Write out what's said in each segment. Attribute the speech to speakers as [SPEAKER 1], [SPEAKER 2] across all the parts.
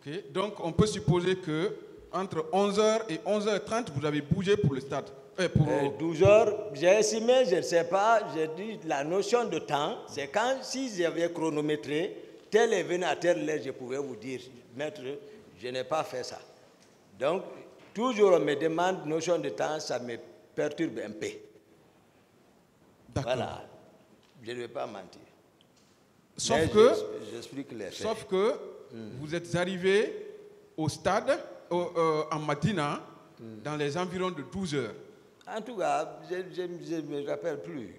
[SPEAKER 1] Ok, donc on peut supposer que entre 11h et 11h30, vous avez bougé pour le stade.
[SPEAKER 2] 12 heures, j'ai estimé, je ne sais pas, j'ai dit la notion de temps, c'est quand, si j'avais chronométré, tel est venu à telle heure, je pouvais vous dire, maître, je n'ai pas fait ça. Donc, toujours on me demande notion de temps, ça me perturbe un peu. Voilà, je ne vais pas mentir.
[SPEAKER 1] Sauf que,
[SPEAKER 2] j'explique les faits.
[SPEAKER 1] Sauf que vous êtes arrivé au stade, en Madina, dans les environs de 12 heures.
[SPEAKER 2] En tout cas, je ne me rappelle plus.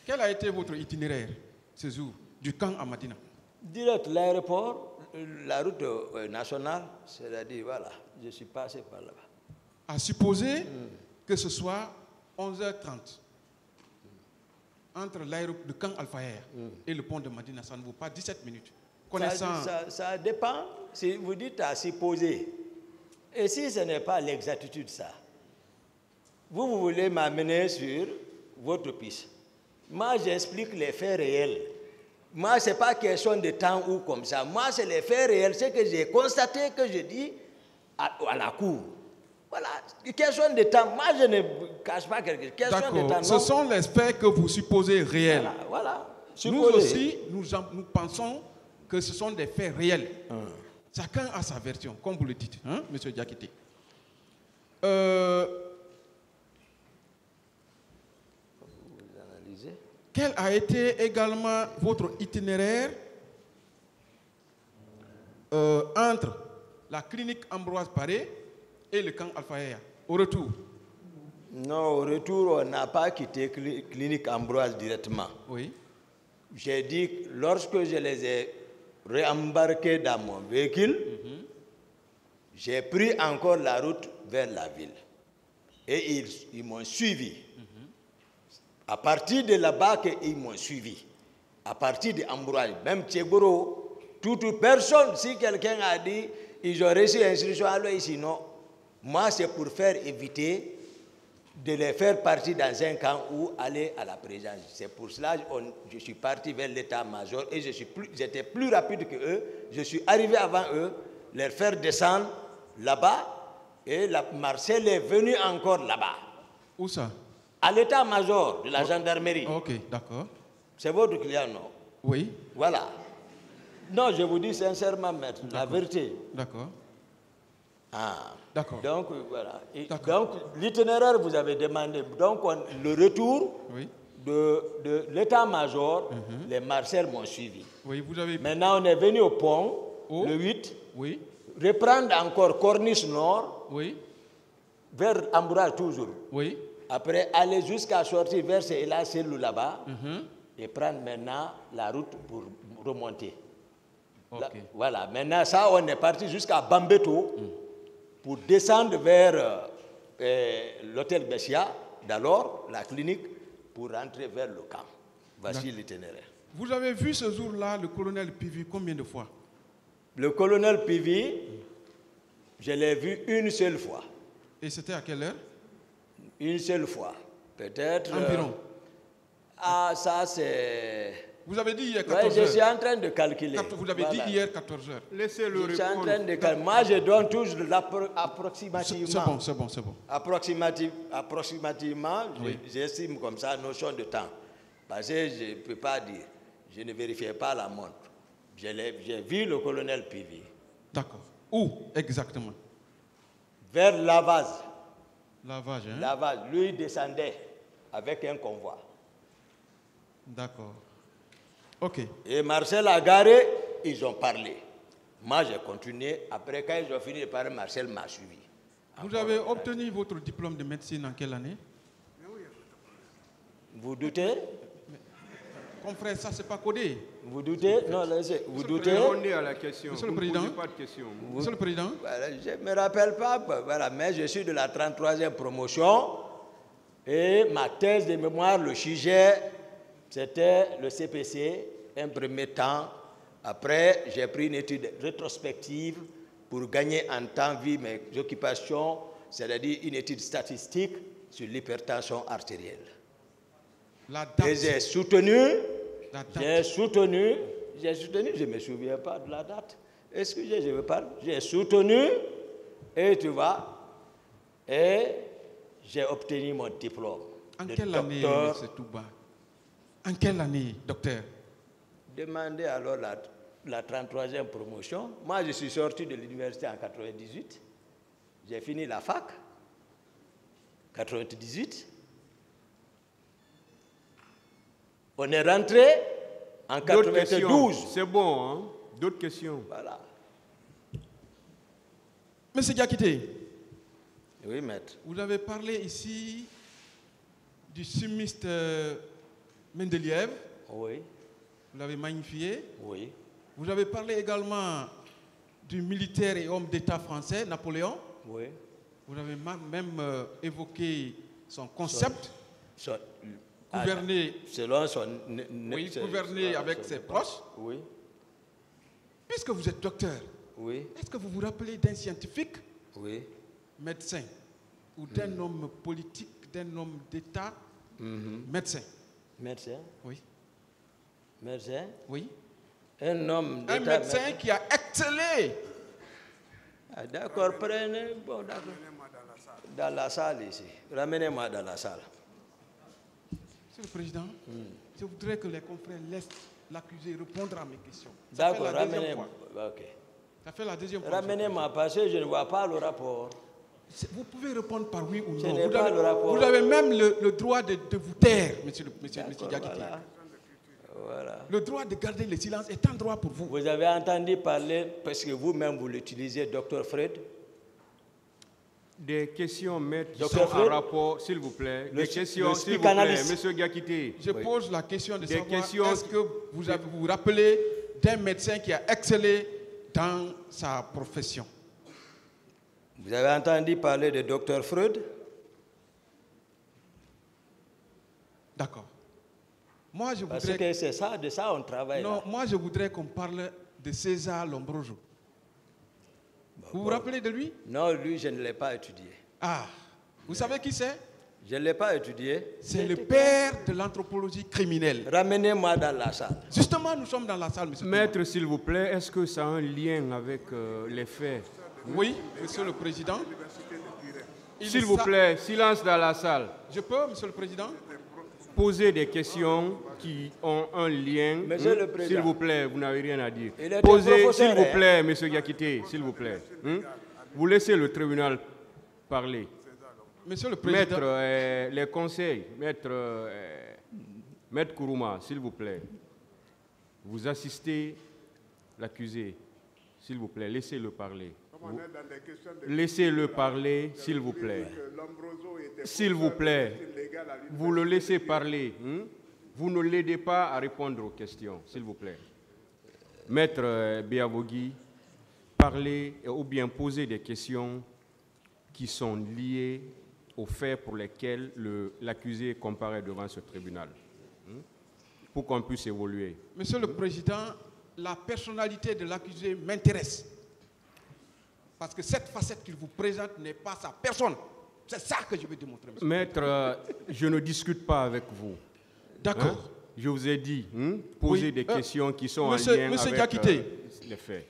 [SPEAKER 1] Quel a été votre itinéraire ce jour, du camp à Madina?
[SPEAKER 2] Direct l'aéroport, la route nationale, c'est-à-dire, voilà, je suis passé par là-bas.
[SPEAKER 1] À supposer que ce soit 11h30, entre l'aéroport de Camp Al-Fayher et le pont de Madina, ça ne vaut pas 17 minutes. Connaissant...
[SPEAKER 2] Ça dépend, si vous dites à supposer. Et si ce n'est pas l'exactitude, ça, vous voulez m'amener sur votre piste. Moi, j'explique les faits réels. Moi, ce n'est pas question de temps ou comme ça. Moi, c'est les faits réels. C'est que j'ai constaté, que je dis à la cour. Voilà, question de temps. Moi, je ne cache pas quelque chose. Question de temps.
[SPEAKER 1] Ce sont les faits que vous supposez réels.
[SPEAKER 2] Voilà.
[SPEAKER 1] Nous aussi, nous pensons que ce sont des faits réels. Chacun a sa version, comme vous le dites, hein, M. Diakité. Quel a été également votre itinéraire entre la clinique Ambroise Paré et le camp Al-Fayher, au retour?
[SPEAKER 2] Non, au retour, on n'a pas quitté clinique Ambroise directement.
[SPEAKER 1] Oui.
[SPEAKER 2] J'ai dit que lorsque je les ai réembarqués dans mon véhicule, j'ai pris encore la route vers la ville. Et ils m'ont suivi. À partir de là-bas, ils m'ont suivi. À partir d'Ambroise, même Tchegoro, toute personne, si quelqu'un a dit, ils ont reçu l'instruction, alors ici, non. Moi, c'est pour faire éviter de les faire partir dans un camp ou aller à la présence. C'est pour cela que je suis parti vers l'état-major et j'étais plus rapide que eux. Je suis arrivé avant eux, leur faire descendre là-bas et Marcel est venu encore là-bas.
[SPEAKER 1] Où ça?
[SPEAKER 2] À l'état-major de la gendarmerie.
[SPEAKER 1] Ok, d'accord.
[SPEAKER 2] C'est votre client, non?
[SPEAKER 1] Oui.
[SPEAKER 2] Voilà. Non, je vous dis sincèrement, maître, la vérité.
[SPEAKER 1] D'accord.
[SPEAKER 2] Ah.
[SPEAKER 1] D'accord.
[SPEAKER 2] Donc, voilà. Donc, l'itinéraire, vous avez demandé. Donc, le retour de l'état-major, les Marcel m'ont suivi.
[SPEAKER 1] Oui, vous avez...
[SPEAKER 2] Maintenant, on est venu au pont, le 8.
[SPEAKER 1] Oui.
[SPEAKER 2] Reprendre encore Corniche Nord.
[SPEAKER 1] Oui.
[SPEAKER 2] Vers Ambroise toujours.
[SPEAKER 1] Oui.
[SPEAKER 2] Après, aller jusqu'à sortir vers Célou là-bas. Et prendre maintenant la route pour remonter.
[SPEAKER 1] Okay.
[SPEAKER 2] Voilà. Maintenant, ça, on est parti jusqu'à Bambeto. Pour descendre vers l'hôtel Bessia, d'alors la clinique, pour rentrer vers le camp. Voici l'itinéraire.
[SPEAKER 1] Vous avez vu ce jour-là le colonel Pivi combien de fois?
[SPEAKER 2] Le colonel Pivi, je l'ai vu une seule fois.
[SPEAKER 1] Et c'était à quelle heure?
[SPEAKER 2] Une seule fois. Peut-être...
[SPEAKER 1] Environ.
[SPEAKER 2] Ça c'est...
[SPEAKER 1] Vous avez dit hier 14 heures.
[SPEAKER 2] Je suis en train de calculer.
[SPEAKER 1] Vous avez dit hier 14 heures.
[SPEAKER 3] Laissez-le répondre.
[SPEAKER 2] Je suis en train de calculer. Moi, je donne toujours approximativement.
[SPEAKER 1] C'est bon.
[SPEAKER 2] Approximativement, j'estime comme ça, notion de temps. Parce que je ne peux pas dire. Je ne vérifiais pas la montre. J'ai vu le colonel Pivi.
[SPEAKER 1] D'accord. Où exactement?
[SPEAKER 2] Vers Lavaz.
[SPEAKER 1] Lavage, hein?
[SPEAKER 2] Lavaz. Lui descendait avec un convoi.
[SPEAKER 1] D'accord. Ok.
[SPEAKER 2] Et Marcel a garé, ils ont parlé. Moi, j'ai continué. Après, quand ils ont fini de parler, Marcel m'a suivi.
[SPEAKER 1] Vous avez obtenu votre diplôme de médecine en quelle année?
[SPEAKER 2] Vous doutez?
[SPEAKER 1] Confrère, ça, c'est pas codé.
[SPEAKER 2] Vous doutez? Non, laissez. Vous doutez?
[SPEAKER 3] Répondez à la question.
[SPEAKER 1] Monsieur le Président.
[SPEAKER 3] Pas de question.
[SPEAKER 1] Monsieur le Président.
[SPEAKER 2] Voilà, je ne me rappelle pas, voilà, mais je suis de la 33e promotion. Et ma thèse de mémoire, le sujet, c'était le CPC, un premier temps. Après, j'ai pris une étude rétrospective pour gagner en temps vu mes occupations, c'est-à-dire une étude statistique sur l'hypertension artérielle.
[SPEAKER 1] La date.
[SPEAKER 2] Et j'ai soutenu, je ne me souviens pas de la date, Excusez, je veux parler. J'ai soutenu, et tu vois, et j'ai obtenu mon diplôme.
[SPEAKER 1] En
[SPEAKER 2] de
[SPEAKER 1] quelle année,
[SPEAKER 2] docteur.
[SPEAKER 1] M. Touba? En quelle année, docteur?
[SPEAKER 2] Demandez alors la 33e promotion. Moi, je suis sorti de l'université en 98. J'ai fini la fac. 98. On est rentré en 92.
[SPEAKER 3] C'est bon, hein? D'autres questions?
[SPEAKER 2] Voilà.
[SPEAKER 1] Monsieur Diakité,
[SPEAKER 2] Oui, maître.
[SPEAKER 1] vous avez parlé ici du chimiste Mendeleïev.
[SPEAKER 2] Oui,
[SPEAKER 1] Vous l'avez magnifié.
[SPEAKER 2] oui,
[SPEAKER 1] Vous avez parlé également du militaire et homme d'État français, Napoléon.
[SPEAKER 2] oui.
[SPEAKER 1] Vous avez même évoqué son concept,
[SPEAKER 2] Son-
[SPEAKER 1] gouverner,
[SPEAKER 2] selon son...
[SPEAKER 1] oui, gouverner avec ses proches.
[SPEAKER 2] Oui,
[SPEAKER 1] Puisque vous êtes docteur,
[SPEAKER 2] oui,
[SPEAKER 1] est-ce que vous vous rappelez d'un scientifique,
[SPEAKER 2] oui.
[SPEAKER 1] médecin, ou d'un homme politique, d'un homme d'État, médecin?
[SPEAKER 2] Médecin,
[SPEAKER 1] Oui.
[SPEAKER 2] médecin.
[SPEAKER 1] Oui.
[SPEAKER 2] Un homme
[SPEAKER 1] Un
[SPEAKER 2] d'État.
[SPEAKER 1] médecin qui a excellé.
[SPEAKER 2] Ah, d'accord, prenez... Bon, d'accord. Dans la salle ici. Ramenez-moi dans la salle.
[SPEAKER 1] Monsieur le Président, je voudrais que les confrères laissent l'accusé répondre à mes questions.
[SPEAKER 2] D'accord,
[SPEAKER 1] Ça fait la deuxième
[SPEAKER 2] ramenez-moi.
[SPEAKER 1] fois.
[SPEAKER 2] Ok.
[SPEAKER 1] Ça fait la deuxième fois.
[SPEAKER 2] Ramenez-moi parce que je ne vois pas le rapport.
[SPEAKER 1] Vous pouvez répondre par oui ou
[SPEAKER 2] Je
[SPEAKER 1] non.
[SPEAKER 2] n'ai pas le rapport.
[SPEAKER 1] Vous avez même le droit de vous taire, monsieur
[SPEAKER 2] D'accord,
[SPEAKER 1] Diakité.
[SPEAKER 2] voilà. Voilà.
[SPEAKER 1] Le droit de garder le silence est un droit pour vous.
[SPEAKER 2] Vous avez entendu parler, parce que vous-même vous l'utilisez, Dr Fred.
[SPEAKER 3] Des questions, maître, qui
[SPEAKER 2] Docteur
[SPEAKER 3] sont en
[SPEAKER 2] Fred,
[SPEAKER 3] rapport, s'il vous plaît.
[SPEAKER 2] le
[SPEAKER 3] Des questions, s'il vous
[SPEAKER 2] psychanalyste.
[SPEAKER 3] plaît, monsieur Diakité.
[SPEAKER 1] Je pose la question de
[SPEAKER 3] Des
[SPEAKER 1] savoir,
[SPEAKER 3] questions-
[SPEAKER 1] est-ce que vous vous rappelez d'un médecin qui a excellé dans sa profession?
[SPEAKER 2] Vous avez entendu parler de Dr Freud?
[SPEAKER 1] D'accord. Moi, je
[SPEAKER 2] Parce
[SPEAKER 1] voudrais...
[SPEAKER 2] que c'est ça, de ça on travaille.
[SPEAKER 1] Non,
[SPEAKER 2] Là.
[SPEAKER 1] moi, je voudrais qu'on parle de César Lombroso. Vous vous rappelez de lui?
[SPEAKER 2] Non, lui, je ne l'ai pas étudié.
[SPEAKER 1] Ah, vous savez qui c'est?
[SPEAKER 2] Je ne l'ai pas étudié.
[SPEAKER 1] C'est le père de l'anthropologie criminelle.
[SPEAKER 2] Ramenez-moi dans la salle.
[SPEAKER 1] Justement, nous sommes dans la salle, monsieur.
[SPEAKER 3] Maître, s'il vous plaît, est-ce que ça a un lien avec les faits?
[SPEAKER 1] Oui, monsieur le Président.
[SPEAKER 3] S'il vous plaît, silence dans la salle.
[SPEAKER 1] Je peux, monsieur le Président?
[SPEAKER 3] Posez des questions qui ont un lien.
[SPEAKER 2] Monsieur le Président.
[SPEAKER 3] S'il vous plaît, vous n'avez rien à dire.
[SPEAKER 2] Il est un
[SPEAKER 3] Posez,
[SPEAKER 2] professeur,
[SPEAKER 3] s'il vous
[SPEAKER 2] hein.
[SPEAKER 3] plaît, monsieur Diakité, s'il vous plaît. Vous laissez le tribunal parler.
[SPEAKER 1] Monsieur le Président.
[SPEAKER 3] Maître, les conseils, maître Kourouma, s'il vous plaît. Vous assistez l'accusé, s'il vous plaît, laissez-le parler. Laissez-le parler, s'il vous plaît. S'il vous plaît, vous le laissez parler. Vous ne l'aidez pas à répondre aux questions, s'il vous plaît. Maître Biavogui, parlez ou bien posez des questions qui sont liées aux faits pour lesquels l'accusé comparaît devant ce tribunal, pour qu'on puisse évoluer.
[SPEAKER 1] Monsieur le Président, la personnalité de l'accusé m'intéresse. Parce que cette facette qu'il vous présente n'est pas sa personne. C'est ça que je veux démontrer, monsieur.
[SPEAKER 3] Maître, je ne discute pas avec vous.
[SPEAKER 1] D'accord.
[SPEAKER 3] Je vous ai dit, posez
[SPEAKER 1] Oui,
[SPEAKER 3] des questions qui sont
[SPEAKER 1] monsieur-
[SPEAKER 3] en lien
[SPEAKER 1] monsieur
[SPEAKER 3] avec
[SPEAKER 1] Diakité.
[SPEAKER 3] les faits.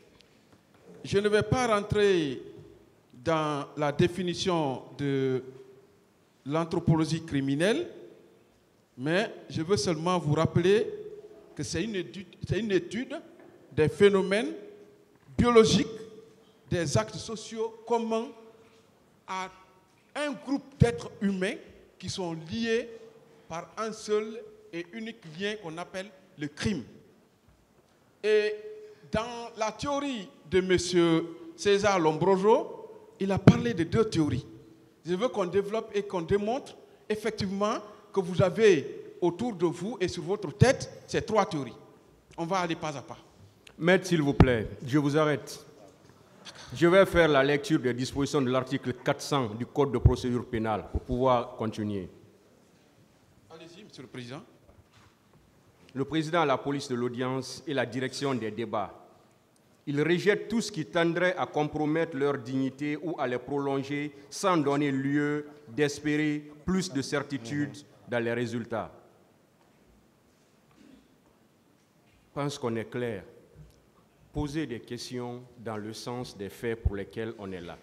[SPEAKER 1] Je ne vais pas rentrer dans la définition de l'anthropologie criminelle, mais je veux seulement vous rappeler que c'est une étude des phénomènes biologiques, des actes sociaux communs à un groupe d'êtres humains qui sont liés par un seul et unique lien qu'on appelle le crime. Et dans la théorie de M. César Lombroso, il a parlé de deux théories. Je veux qu'on développe et qu'on démontre effectivement que vous avez autour de vous et sur votre tête ces trois théories. On va aller pas à pas.
[SPEAKER 3] Maître, s'il vous plaît, je vous arrête. Je vais faire la lecture des dispositions de l'article 400 du Code de procédure pénale pour pouvoir continuer.
[SPEAKER 1] Allez-y, Monsieur le Président.
[SPEAKER 3] Le président de la police de l'audience et la direction des débats, ils rejettent tout ce qui tendrait à compromettre leur dignité ou à les prolonger sans donner lieu d'espérer plus de certitude dans les résultats. Je pense qu'on est clair. poser des questions dans le sens des faits pour lesquels on est là.